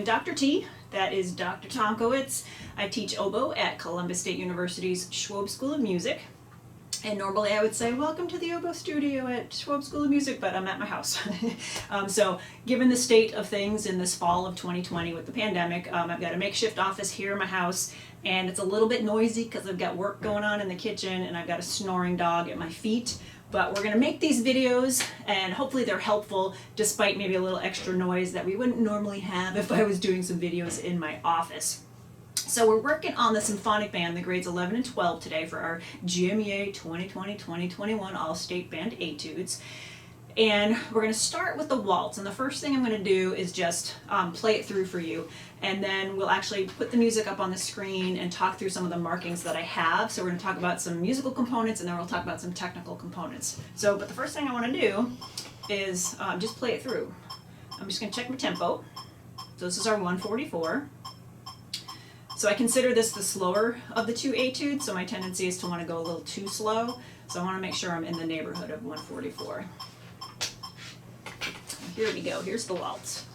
I'm Dr. T, that is Dr. Tomkowitz. I teach oboe at Columbus State University's Schwab School of Music. And normally I would say, welcome to the oboe studio at Schwab School of Music, but I'm at my house. So given the state of things in this fall of 2020 with the pandemic, I've got a makeshift office here in my house, and it's a little bit noisy because I've got work going on in the kitchen and I've got a snoring dog at my feet. But we're going to make these videos and hopefully they're helpful despite maybe a little extra noise that we wouldn't normally have if I was doing some videos in my office. So we're working on the Symphonic band, the grades 11 and 12 today for our GMEA 2020-2021 All-State Band Etudes. And we're going to start with the waltz, and the first thing I'm going to do is just play it through for you, and then we'll actually put the music up on the screen and talk through some of the markings that I have. So we're going to talk about some musical components, and then we'll talk about some technical components. But the first thing I want to do is just play it through. I'm just going to check my tempo. So this is our 144. So I consider this the slower of the two etudes, so my tendency is to want to go a little too slow. So I want to make sure I'm in the neighborhood of 144. Here we go, here's the waltz.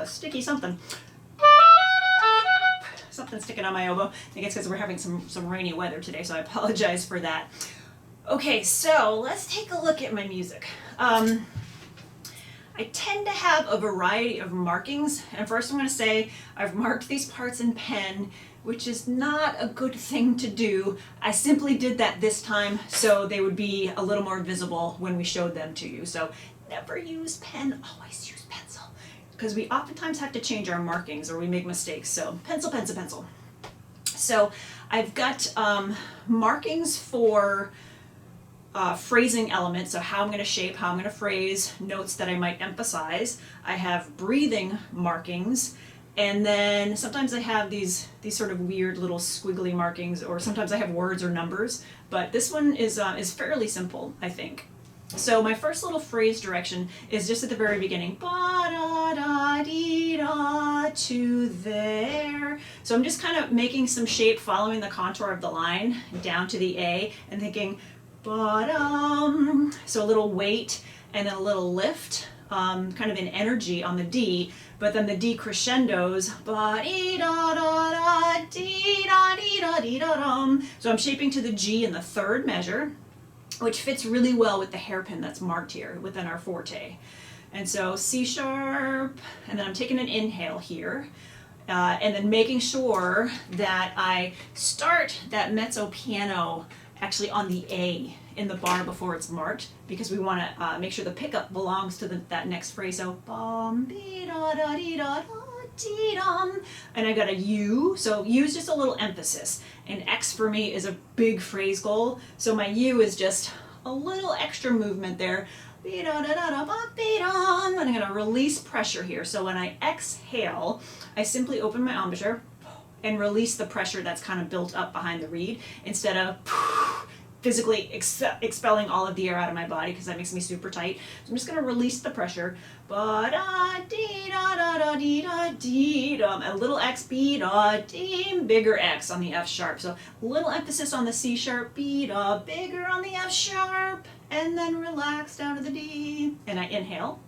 Sticky something sticking on my oboe. I think it's because we're having some rainy weather today, so I apologize for that. Okay, so let's take a look at my music. I tend to have a variety of markings, and first I'm going to say I've marked these parts in pen, which is not a good thing to do. I simply did that this time so they would be a little more visible when we showed them to you. So never use pen, always use pencil, because we oftentimes have to change our markings or we make mistakes. So pencil, pencil, pencil. So I've got markings for phrasing elements, so how I'm going to shape, how I'm going to phrase, notes that I might emphasize. I have breathing markings, and then sometimes I have these sort of weird little squiggly markings, or sometimes I have words or numbers, but this one is fairly simple, I think. So my first little phrase direction is just at the very beginning, ba-da-da-dee-da, to there. So I'm just kind of making some shape following the contour of the line down to the A and thinking ba-dum. So a little weight and then a little lift, kind of an energy on the D, but then the D crescendos, ba-dee-da-da-da-dee-da-dee-da-dee-da-dum. So I'm shaping to the G in the third measure, which fits really well with the hairpin that's marked here within our forte. And so C sharp, and then I'm taking an inhale here, and then making sure that I start that mezzo piano actually on the A in the bar before it's marked, because we want to make sure the pickup belongs to that next phrase. So bum be da da dee da da dee dum, and I got a U. So U is just a little emphasis, and X for me is a big phrase goal. So my U is just a little extra movement there. Be da da da da ba be dum, and I'm going to release pressure here. So when I exhale, I simply open my embouchure and release the pressure that's kind of built up behind the reed, instead of physically expelling all of the air out of my body, because that makes me super tight. So I'm just going to release the pressure. Ba-da-dee-da-da-da-dee-da-dee-dum. A little X, B-da-dee, bigger X on the F sharp. So a little emphasis on the C sharp, B-da, bigger on the F sharp, and then relax down to the D. And I inhale,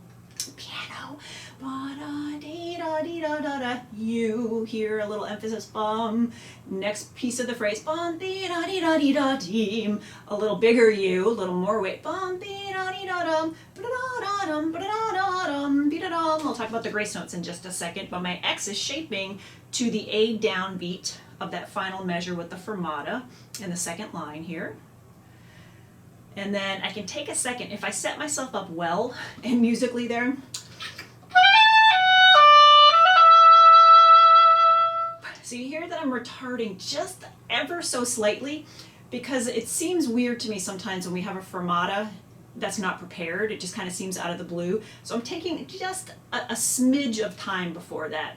piano. Ba-da-dee-da-dee-da-da-da. You hear a little emphasis bum. Next piece of the phrase, bum dee-da-dee-da-dee-da-deem. A little bigger U, a little more weight. Bum dee-da-dee-da-dum, ba-da-da-dum, ba-da-da-dum, be-da-dum. I'll talk about the grace notes in just a second, but my X is shaping to the A downbeat of that final measure with the fermata in the second line here. And then I can take a second, if I set myself up well and musically there, so you hear that I'm retarding just ever so slightly because it seems weird to me sometimes when we have a fermata that's not prepared. It just kind of seems out of the blue. So I'm taking just a smidge of time before that.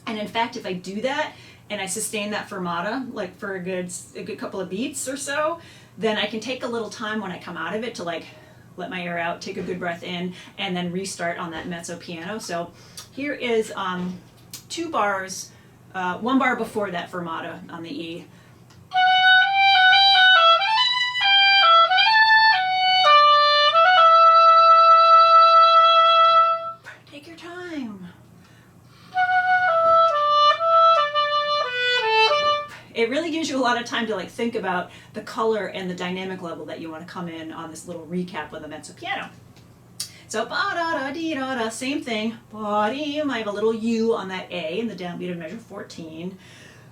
And in fact, if I do that and I sustain that fermata like for a good couple of beats or so, then I can take a little time when I come out of it to like let my air out, take a good breath in, and then restart on that mezzo piano. So here is 2 bars, 1 bar before that fermata on the E. Take your time. It really gives you a lot of time to like think about the color and the dynamic level that you want to come in on this little recap of the mezzo piano. So ba-da-da-dee-da-da, same thing. Ba-deem, I have a little U on that A in the downbeat of measure 14.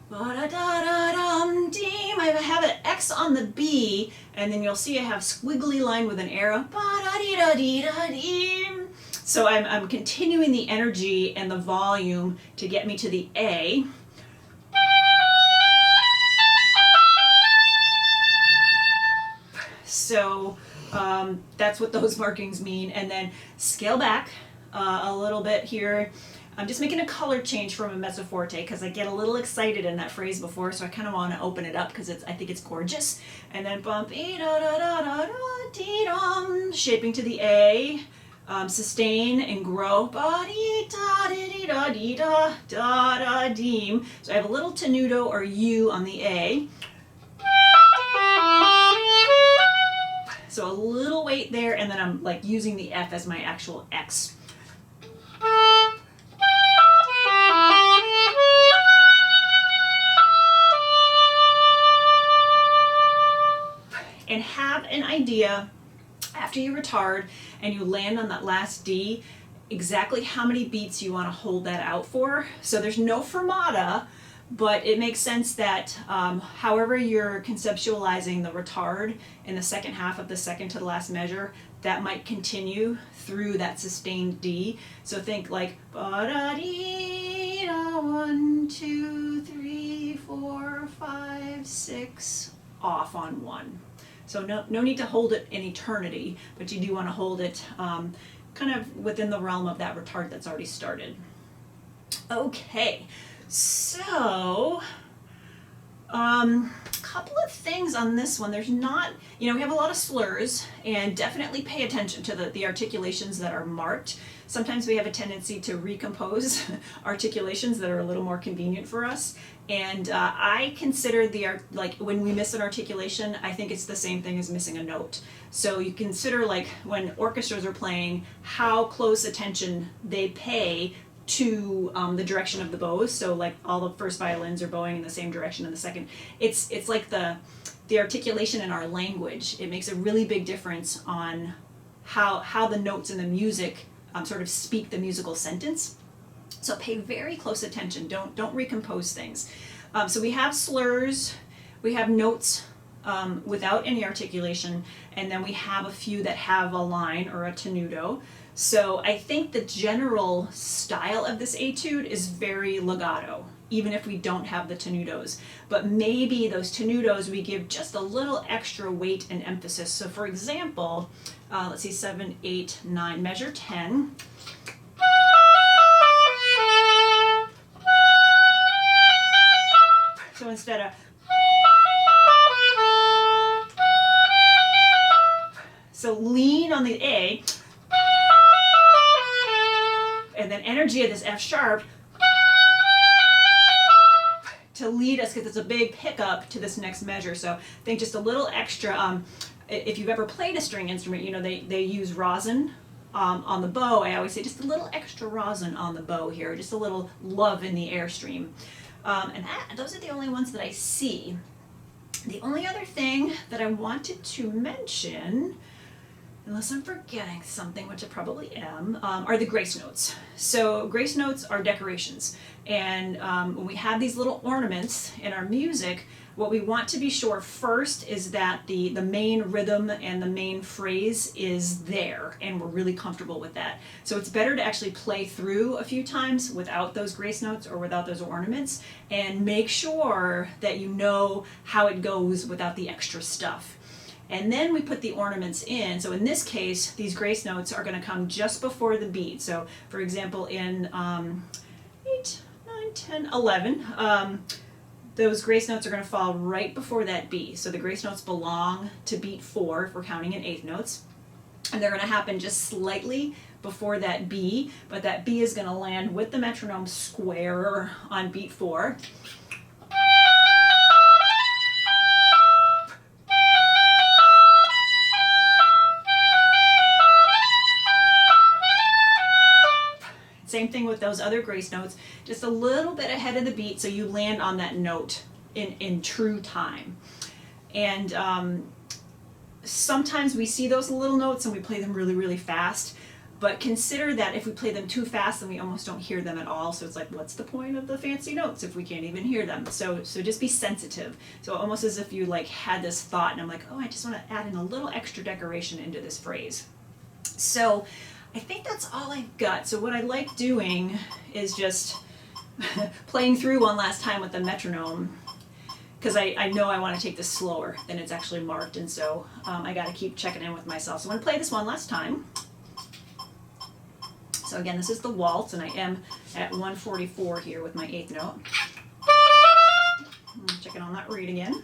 Ba-da-da-da-dum-deem, I have an X on the B, and then you'll see I have squiggly line with an arrow. Ba-da-dee-da-dee-da-deem. So I'm continuing the energy and the volume to get me to the A. So that's what those markings mean. And then scale back a little bit here. I'm just making a color change from a mezzo forte because I get a little excited in that phrase before, so I kind of want to open it up because I think it's gorgeous. And then bump, dum, shaping to the A, sustain and grow, deem. So I have a little tenuto or U on the A. So a little weight there, and then I'm like using the F as my actual X. And have an idea after you retard and you land on that last D, exactly how many beats you want to hold that out for. So there's no fermata, but it makes sense that however you're conceptualizing the retard in the second half of the second to the last measure, that might continue through that sustained D. So think like ba-da-dee-da, 1, 2, 3, 4, 5, 6, off on 1. So no need to hold it in eternity, but you do want to hold it kind of within the realm of that retard that's already started. Okay. So, couple of things on this one. There's not, we have a lot of slurs, and definitely pay attention to the articulations that are marked. Sometimes we have a tendency to recompose articulations that are a little more convenient for us. And I consider when we miss an articulation, I think it's the same thing as missing a note. So you consider like when orchestras are playing, how close attention they pay to the direction of the bows. So like all the first violins are bowing in the same direction in the second. It's like the articulation in our language. It makes a really big difference on how the notes in the music sort of speak the musical sentence. So pay very close attention. Don't recompose things. So we have slurs, we have notes without any articulation, and then we have a few that have a line or a tenuto. So I think the general style of this etude is very legato, even if we don't have the tenutos. But maybe those tenutos we give just a little extra weight and emphasis. So for example, let's see, 7, 8, 9, measure 10. So instead of, so lean on the A, and then energy of this F sharp to lead us, because it's a big pickup to this next measure. So think just a little extra. If you've ever played a string instrument, they use rosin on the bow, I always say just a little extra rosin on the bow here, just a little love in the airstream. Those are the only ones that I see. The only other thing that I wanted to mention, unless I'm forgetting something, which I probably am, are the grace notes. So grace notes are decorations. And when we have these little ornaments in our music, what we want to be sure first is that the main rhythm and the main phrase is there, and we're really comfortable with that. So it's better to actually play through a few times without those grace notes or without those ornaments, and make sure that you know how it goes without the extra stuff. And then we put the ornaments in. So in this case, these grace notes are going to come just before the beat. So for example, in 8, 9, 10, 11, those grace notes are going to fall right before that B. So the grace notes belong to beat 4 if we're counting in eighth notes. And they're going to happen just slightly before that B, but that B is going to land with the metronome square on beat 4. Same thing with those other grace notes, just a little bit ahead of the beat so you land on that note in true time. And sometimes we see those little notes and we play them really, really fast, but consider that if we play them too fast then we almost don't hear them at all. So it's like, what's the point of the fancy notes if we can't even hear them? So just be sensitive. So almost as if you like had this thought and I'm like, oh, I just want to add in a little extra decoration into this phrase. So I think that's all I've got. So what I like doing is just playing through one last time with the metronome, because I know I want to take this slower than it's actually marked, and so I got to keep checking in with myself. So I'm going to play this one last time. So again, this is the waltz, and I am at 144 here with my eighth note. I'm checking on that reed again.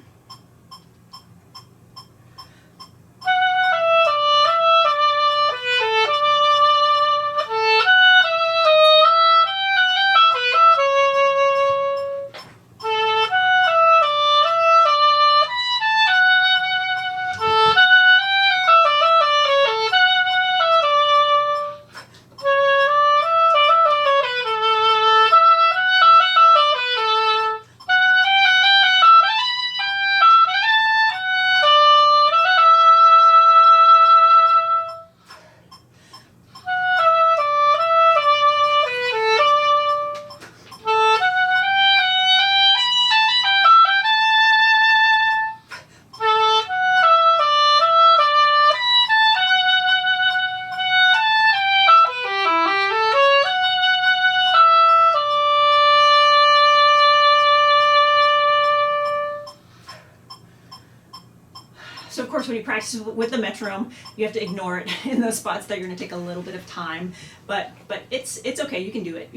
So of course when you practice with the metronome, you have to ignore it in those spots that are going to take a little bit of time, but it's okay, you can do it,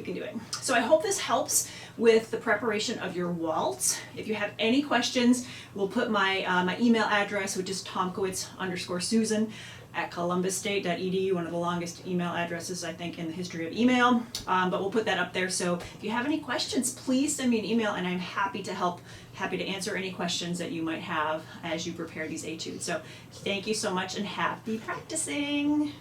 So I hope this helps with the preparation of your waltz. If you have any questions, we'll put my email address, which is tomkowitz_Susan@columbusstate.edu, one of the longest email addresses I think in the history of email, but we'll put that up there. So if you have any questions, please send me an email and I'm happy to help, happy to answer any questions that you might have as you prepare these etudes. So thank you so much and happy practicing.